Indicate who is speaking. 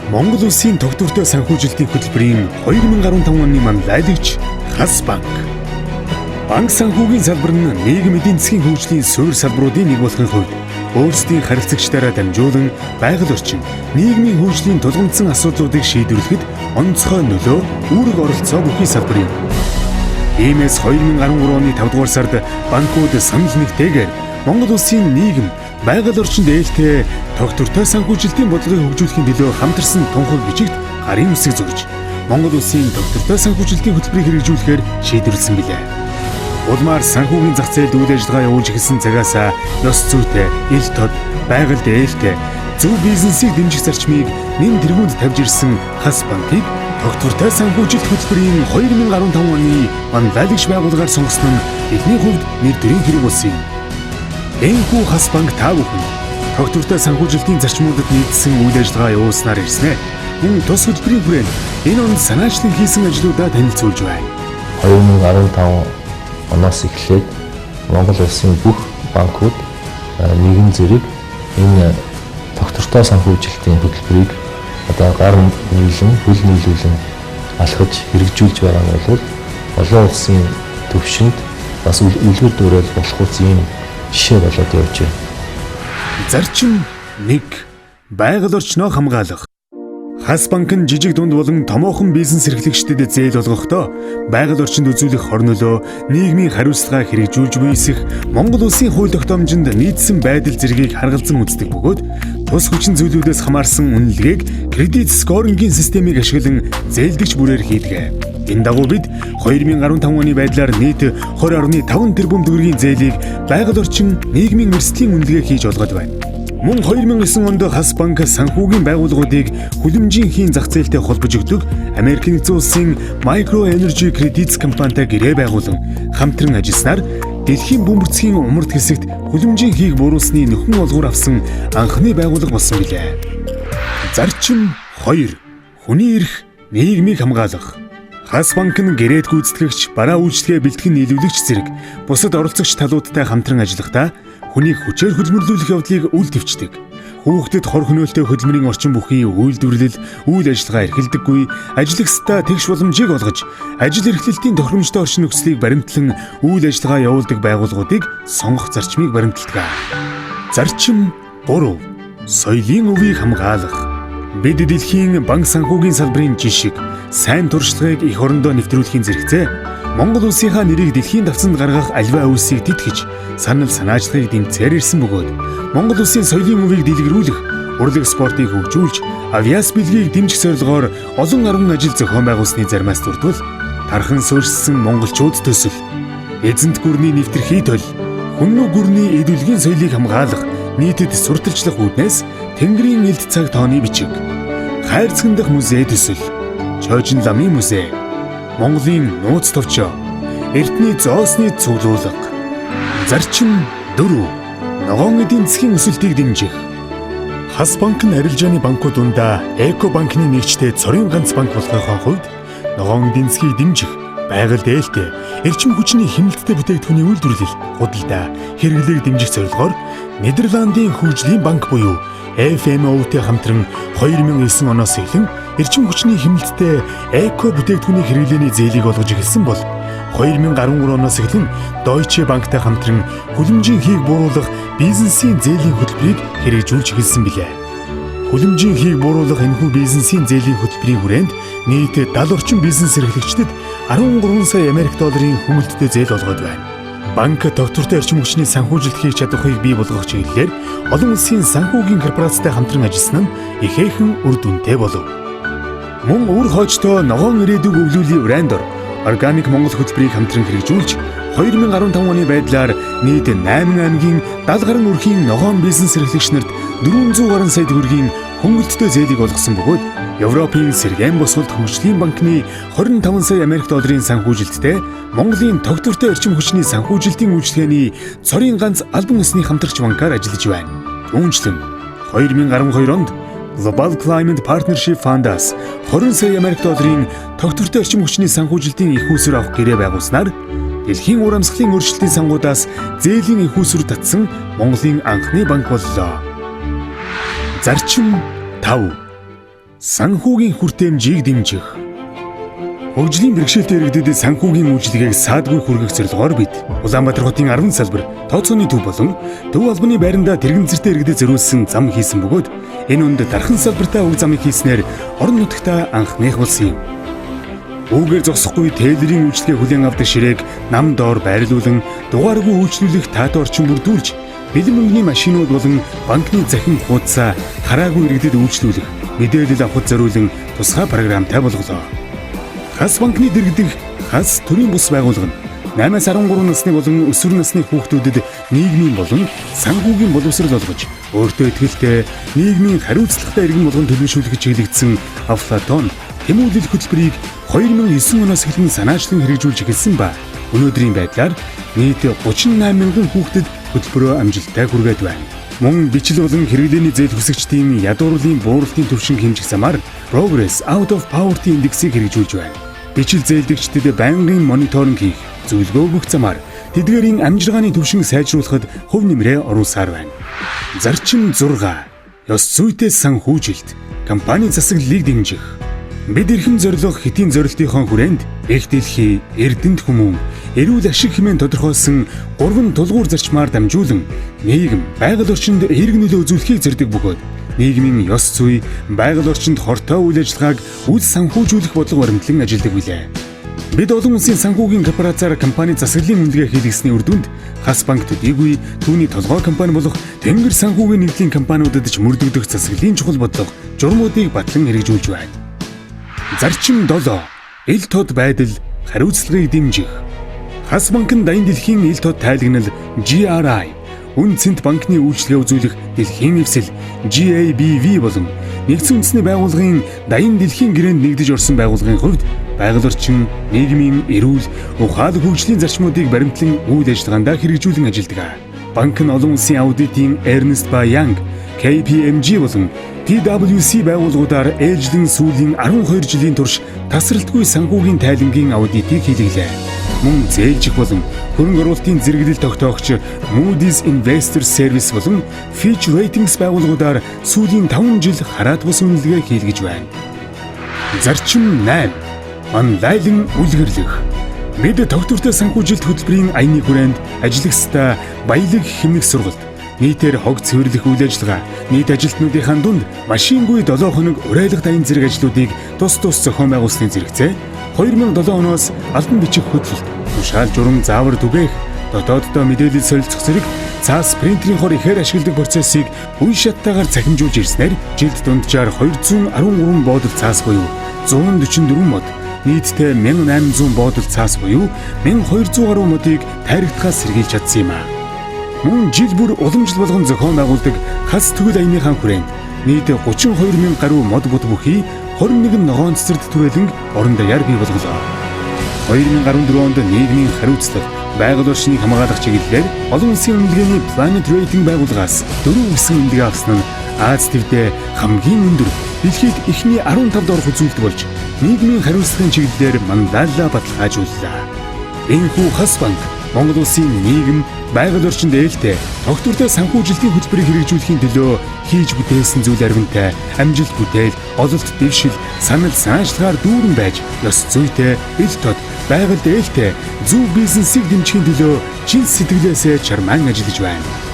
Speaker 1: Монгол Улсын тогтвортой санхүүжилтийн хөтөлбөрийн 2015 оны манлайлагч Хас банк. Банк санхүүгийн салбар нь нийгэм эдийн засгийн хөгжлийн суурь салбаруудын нэг болохын хувьд өөрсдийн харилцагчдаараа дамжуулан байгаль орчин, нийгмийн хөгжлийн тулгымдсан асуудлуудыг шийдвэрлэхэд онцгой нөлөө, үүрэг оролцоо бүхий салбар юм. Иймээс 2013 оны 5 дугаар сард банкуд санал нэгтэйгээр Монгол Улсын нийгэм, байгаль орчинд ээлтэй тогтвортой санхүүжилтийн бодлогыг хөгжүүлэхийн төлөө хамтарсан тунхаг бичигт гарын үсэг зурж, Монгол Улсын тогтвортой санхүүжилтийн хөтөлбөрийг хэрэгжүүлэхээр шийдвэрлсэн билээ. Улмаар санхүүгийн зах зээлд үйл ажиллагаа явуулж эхэлсэн цагаас ёс зүйтэй, ил тод, байгальд ээлтэй, зөв бизнесийг дэмжих зарчмыг нэм тэргуунд тавьж ирсэн Хас банкыг тогтвортой санхүүжилт хөтөлбөрийн 2015 оны манлайлагч байгууллагаар сонгосон нь бидний хувьд нэр төрийн хэрэг болсон юм. Энэхүү Хас банк та бүхэн тогтвортой санхүүжилтийн зарчмуудад нийцсэн үйл ажиллагаа явуулснаар ирсэн ээ. Мөн тус хөтөлбөрийн хүрээнд энэ онд санаачлан хийсэн ажлуудаа танилцуулж байна.
Speaker 2: 2015 оноос эхлээд Монгол Улсын бүх банкуд нэгэн зэрэг энэ тогтвортой санхүүжилтийн хөтөлбөрийг одоо гар нийлэн, хөл нийлүүлэн алхаж хэрэгжүүлж байгаа нь бол олон улсын төвшөнд бас үлгэр дуурайл болох үс юм жишээ болоод явж байна.
Speaker 1: Зарчим 1. Байгаль орчноо хамгаалах. Хас банк нь жижиг дунд болон томоохон бизнес эрхлэгчдэд зээл олгохдоо байгаль орчинд үзүүлэх хор нөлөө, нийгмийн хариуцлага хэрэгжүүлж буйсах, Монгол Улсын хууль тогтоомжинд нийцсэн байдал зэргийг харгалзан үздэг бөгөөд тус хүчин зүйлүүдээс хамаарсан үнэлгээг кредит скорингийн системийг ашиглан зээлдэгч бүрээр хийдэг. Энэ дагуу бид 2015 оны байдлаар нийт 20.5 тэрбум төгрөгийн зээлийг байгаль орчин, нийгмийн эрсдлийн үнэлгээ хийж олгоод байна. Мөн 2009 онд Хас банк санхүүгийн байгууллагуудыг хүлэмжийн зах зээлтэй холбож өгдөг Америк нэгдсэн улсын Micro Energy Credits компанитай гэрээ байгуулан хамтран ажилласнаар дэлхийн бөмбөрцгийн умард хэсэгт хүлэмжийн хийг бууруулсны нөхөн олгуур авсан анхны байгууллага болсон билээ. Зарчим 2. Хүний эрх, нийгмийг хамгаалах. Хас банк нь гэрээд гүйцэтгэгч, бараа үйлчлэгээ бэлтгэн нийлүүлэгч зэрэг бусад оролцогч талуудтай хамтран ажиллахдаа хүнийг хүчээр хөдөлмөрлүүлэх явдлыг үл твчдэг. Хүүхдэд хор хөнөөлтөй хөдөлмөрийн орчин бүхий үйлдвэрлэл, үйл ажиллагаа эрхэлдэггүй, ажиллагчдаа тэгш боломжийг олгож, ажил эрхлэлтийн тохиромжтой орчин нөхцөлийг баримтлан үйл ажиллагаа явуулдаг байгууллагуудыг сонгох зарчмыг баримталдаг. Зарчим 3. Соёлын өвийг хамгаалах. Бид дэлхийн банк санхүүгийн салбарын жишг, сайн туршлагыг эх орондоо нэвтрүүлэхийн зэрэгцээ Монгол Улсынхаа нэрийг дэлхийн давцанд гаргах аливаа үйлсийг тэтгэж, санал санаачлагыг дэмцээр ирсэн бөгөөд Монгол Улсын соёлын өвийг дэлгэрүүлэх, урлаг спортыг хөгжүүлж, авиас бэлгийг дэмжих зорилгоор олон арван ажил зохион байгуулсны заримаас дурдвал тархан суурьшсан монголчууд төсөл, эзэнт гүрний нэвтрхий төл, хүннү гүрний эдүлгийн соёлыг хамгаалах, нийтэд сурталчлах үүднээс Тэнгэрийн элд цаг тооны бичиг, хайрцагт музей төсөл, Чойжин ламын музей, Монголын нууц товчоо, эрдний зоосны цуглуулга. Зарчим 4. Ногоон эдийн засгийн өсөлтийг дэмжих. Хас банк нь арилжааны банкуд дундаа Эко банкны нэгжтэй цорын ганц банк болохын хувьд ногоон эдийн засгийг дэмжих, байгаль ээлтэй, эрчим хүчний хяналттай бүтээгдэхүүний үйлдвэрлэл, худалдаа, хэрэглээг дэмжих зорилгоор Нидерландын хөгжлийн банк буюу FMO-тэй хамтран 2009 оноос эхлэн эрчим хүчний хяналттай эко бүтээгдэхүүний хэрэглээний зээлийг олгож эхэлсэн бол 2013 оноос эхлэн Deutsche Bankтай хамтран хүлэмжийн хийг бууруулах бизнесийн зээлийн хөтөлбөрийг хэрэгжүүлж эхэлсэн билээ. Хүлэмжийн хийг бууруулах энэхүү бизнесийн зээлийн хөтөлбөрийн хүрээнд нийт 70 орчим бизнес эрхлэгчдэд 13 сая Америк долларын хүмүлттэй зээл олгоод байна. Банк тогтвортой эрчим хүчний санхүүжилт хийж чадахыг бий болгох чиглэлээр олон улсын санхүүгийн корпорацтай хамтран ажилласан нь ихээхэн үр дүнтэй болов. Мөн үр хойчтой ногоон ирээдүг өвлүүлийн брендор Organic Монгол хөтөлбөрийг хамтран хэрэгжүүлж 2015 оны байдлаар нийт 8 аймгийн 70 гаруй өрхийн ногоон бизнес эрхлэгч нарт 400 гаруй сая төгрөгийн хөнгөлөлттэй зээлийг олгосон бөгөөд Европын Сэргээн босголт хөгжлийн банкны 25 сая Америк долларын санхүүжилттэй Монголын тогтвортой эрчим хүчний санхүүжилтийн үйлчилгээний цорын ганц албан ёсны хамтрагч банкаар ажиллаж байна. Түүнчлэн 2012 онд Global Climate Partnership Fund-аас 20 сая Америк долларын тогтвортой эрчим хүчний санхүүжилтийн их усүр авах гэрээ байгуулснаар дэлхийн ур амьсгалын өөрчлөлтийн сангуудаас зээлийн их усүр татсан Монголын анхны банк боллоо. Зарчим 5. Санхүүгийн хүртээмжийг дэмжих. Хөгжлийн бэрхшээлтэй иргэдэд санхүүгийн үйлчилгээг саадгүй хүргэх зорилгоор бид Улаанбаатар хотын 10 салбар, тооцооны төв болон Төв албаны байранда тэрэгэнцэртэй иргэдэд зориулсан зам хийсэн бөгөөд энэ үнд дархан салбартаа уг замыг хийснээр орон нутагтаа анхных болсон юм. Үүгээр зогсохгүй тээлэрийн үйлчлэгээ хүлээн авдаг ширээг нам доор байрлуулан дугааргүй үйлчлүүлэх таатай орчин бүрдүүлж бэлэн мөнгөний машинууд болон банкны захин хуудасаа хараагүй иргэдэд үйлчлүүлэх мэдээлэл авахд зориулан тусгай програмтай болголоо. Хас банкны дэргэдэх хас төрийн бус байгууллага нь 8-13 насны болон өсвөр насны хүүхдүүдэд нийгмийн болон санхүүгийн боловсрол олгож өөртөө ихтэй нийгмийн хариуцлагатай иргэн болгон төлөвшүүлэх чиглэгдсэн Афлатон тэмүүлэл хөтөлбөрийг 2009 оноос эхлэн санаачлан хэрэгжүүлж эхэлсэн ба өнөөдрийн байдлаар нийт 38 мянган хүүхдэд хөтөлбөрөө амжилттай хүргээд байна. Мөн бичил болон хэрэглээний зээл хүсэгчдийн ядуурлын бууралтын түвшин хэмжих замаар Progress Out of Poverty индексийг хэрэгжүүлж байна. Бичил зээлдэгчдэд байнгын мониторинг хийх, зөвлөгөө өгөх замаар тэдгээрийн амжиргааны түвшин сайжруулахад хувь нэмрээ оруулсаар байна. Зарчим 6. Ёс зүйтэй санхүүжилт. Компани засаглалыг дэмжих. Бид эрхэм зорилго хэтийн зорилтынхон хүрээнд их дэлхий, эрдэнэт хүмүүн, эрүүл ашиг хэмээн тодорхойлсон 3 тулгуур зарчмаар дамжуулан нийгэм, байгаль орчинд эерэг нөлөө үзүүлэхийг зорддог бөгөөд нийгмийн ёс зүй, байгаль орчинд хортой үйл ажиллагааг үл санхүүжүүлэх бодлого баримтлан ажилладаг билээ. Бид олон улсын санхүүгийн корпорацаар компани засаглалын үнэлгээ хийлгэсний үр дүнд хас банк төдийгүй түүний толгой компани болох Тэнгэр санхүүгийн нэгдлийн компаниудад ч мөрдөгдөх засаглалын чухал бодлого журмуудыг батлан хэрэгжүүлж байна. Зарчим 7. Ил тод байдал, хариуцлагыг дэмжих. Хас банкн дайны дэлхийн ил тод тайлагнал GRI, үн цэнт банкны үйлчлэгээ үзүүлэх дэлхийн эвсэл GABV болон нэгдсэн үндэсний байгууллагын дайны дэлхийн гэрээнд нэгдэж орсон байгууллагын хувьд байгаль орчин, нийгмийн эрүүл, ухаалаг хөгжлийн зарчмуудыг баримтлан үйл ажиллагаанд хэрэгжүүлэн ажилладаг. Банк нь олон улсын аудитын Ernst & Young, KPMG болон PwC байгууллагуудаар ээлжлэн сүүлийн 12 жилийн турш тасралтгүй санхүүгийн тайлангийн аудитыг хийлгэлээ. Мөн зээлжих болон хөрөнгө оруулалтын зэрэглэл тогтоогч Moody's Investor Service болон Fitch Ratings байгууллагуудаар сүүлийн 5 жил хараат бус үнэлгээ хийлгэж байна. Зарчим 8. Онлайн үлгэрлэх. Бид тогтвортой санхүүжилт хөтөлбөрийн аяны хүрээнд ажиллагчдаа баялаг хэмнэх сургалт, нийтээр хог цэвэрлэх үйл ажиллагаа, нийт ажилтнуудынхаа дунд машингүй 7 хоног урайлах дайны зэрэг ажлуудыг тус зохион байгуулсны зэрэгцээ 2007 оноос албан бичих хөтөлбөрт тушаал журам заавар түгээх, дотооддоо мэдээлэл солилцох зэрэг цаас принтерийн хор ихээр ашигладаг процессыг үе шаттайгаар цахимжуулж ирснээр жилд дунджаар 213 буудал цаас буюу 144 мод, нийтдээ 1800 буудал цаас буюу 1200 гаруй модыг тайрагдахаас сэргийлж чадсан юм а. Мөн жил бүр уламжлал болгон зохион байгуулдаг хас төгөл аяныхаа хүрээнд нийт 32 мянган гаруй мод бут бүхий 21 ногоон цэцэрлэг түрээлэн орон даяар бий болголоо. 2014 онд нийгмийн хариуцлага, байгаль орчныг хамгаалах чиглэлээр олон улсын үнэлгээний Planet Rating байгууллагаас 4 гэсэн үнэлгээ авсан нь Аз төвдөө хамгийн өндөр, дэлхийд эхний 15-д орох үзүүлэлт болж нийгмийн хариуцлагын чиглэлээр мандалла баталгаажууллаа. Энэхүү хас банк Монгол улсын нийгэм, байгаль орчинд ээлтэй, тогтвортой санхүүжилтийн хөтөлбөрийг хэрэгжүүлэхийн төлөө хийж бүтээсэн зүйл арвинтай, амжилт бүтээл, ололт дэвшил, санал санаачлагаар дүүрэн байж, ёс зүйтэй, ил тод, байгальд ээлтэй, зөв бизнесийг дэмжихийн төлөө чин сэтгэлээсээ чармаан ажиллаж байна.